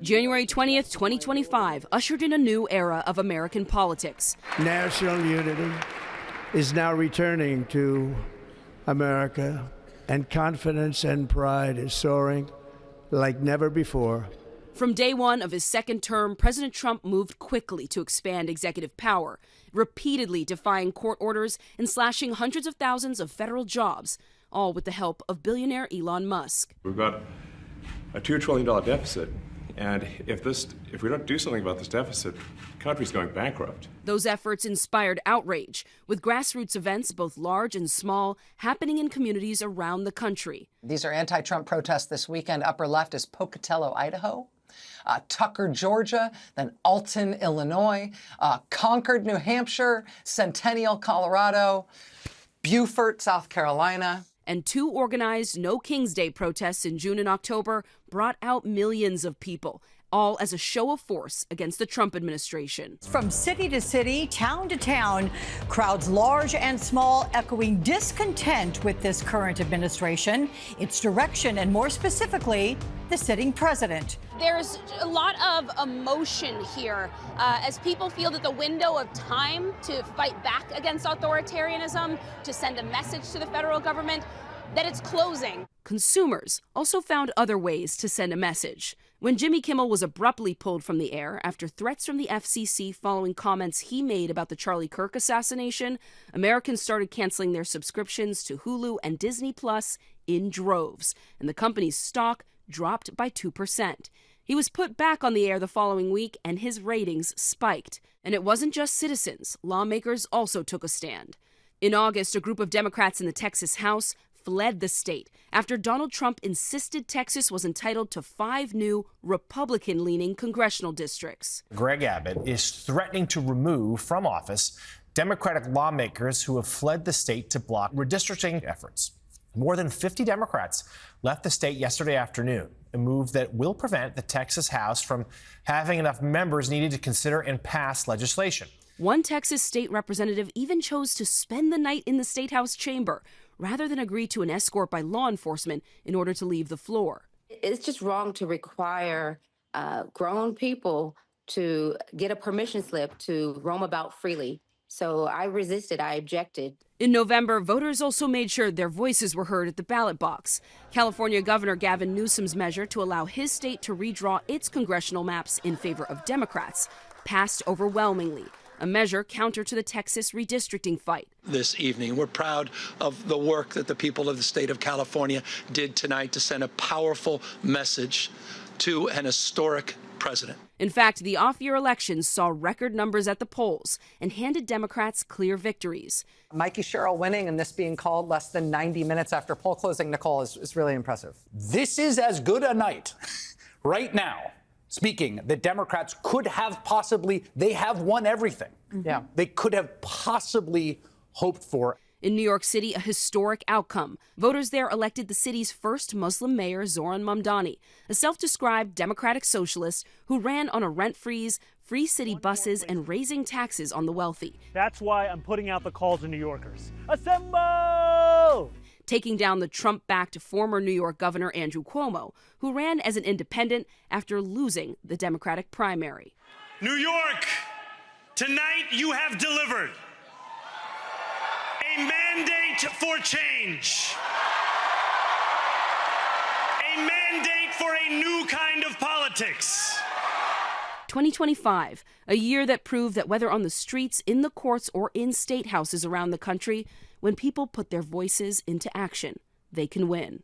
January 20th, 2025 ushered in a new era of American politics. National unity is now returning to America, and confidence and pride is soaring like never before. From day one of his second term, President Trump moved quickly to expand executive power, repeatedly defying court orders and slashing hundreds of thousands of federal jobs, all with the help of billionaire Elon Musk. We've got a $2 trillion deficit, and if we don't do something about this deficit, the country's going bankrupt. Those efforts inspired outrage, with grassroots events, both large and small, happening in communities around the country. These are anti-Trump protests this weekend. Upper left is Pocatello, Idaho, Tucker, Georgia, then Alton, Illinois, Concord, New Hampshire, Centennial, Colorado, Beaufort, South Carolina. And two organized No King's Day protests in June and October brought out millions of people, all as a show of force against the Trump administration. From city to city, town to town, crowds large and small echoing discontent with this current administration, its direction, and more specifically, the sitting president. There's a lot of emotion here as people feel that the window of time to fight back against authoritarianism, to send a message to the federal government, that it's closing. Consumers also found other ways to send a message. When Jimmy Kimmel was abruptly pulled from the air after threats from the FCC following comments he made about the Charlie Kirk assassination, Americans started canceling their subscriptions to Hulu and Disney Plus in droves, and the company's stock dropped by 2%. He was put back on the air the following week, and his ratings spiked. And it wasn't just citizens. Lawmakers also took a stand. In August, a group of Democrats in the Texas House fled the state after Donald Trump insisted Texas was entitled to 5 new Republican-leaning congressional districts. Greg Abbott is threatening to remove from office Democratic lawmakers who have fled the state to block redistricting efforts. More than 50 Democrats left the state yesterday afternoon, a move that will prevent the Texas House from having enough members needed to consider and pass legislation. One Texas state representative even chose to spend the night in the State House chamber rather than agree to an escort by law enforcement in order to leave the floor. It's just wrong to require grown people to get a permission slip to roam about freely. So I resisted, I objected. In November, voters also made sure their voices were heard at the ballot box. California Governor Gavin Newsom's measure to allow his state to redraw its congressional maps in favor of Democrats passed overwhelmingly, a measure counter to the Texas redistricting fight. This evening, we're proud of the work that the people of the state of California did tonight to send a powerful message to an historic president. In fact, the off-year elections saw record numbers at the polls and handed Democrats clear victories. Mikey Sherrill winning and this being called less than 90 minutes after poll closing, Nicole, is really impressive. This is as good a night right now, speaking, that Democrats could have possibly, they have won everything. Yeah. They could have possibly hoped for. In New York City, a historic outcome. Voters there elected the city's first Muslim mayor, Zohran Mamdani, a self-described democratic socialist who ran on a rent freeze, free city buses, and raising taxes on the wealthy. That's why I'm putting out the call to New Yorkers. Assemble! Taking down the Trump-backed former New York Governor Andrew Cuomo, who ran as an independent after losing the Democratic primary. New York, tonight you have delivered a mandate for change, a mandate for a new kind of politics. 2025, a year that proved that whether on the streets, in the courts, or in state houses around the country, when people put their voices into action, they can win.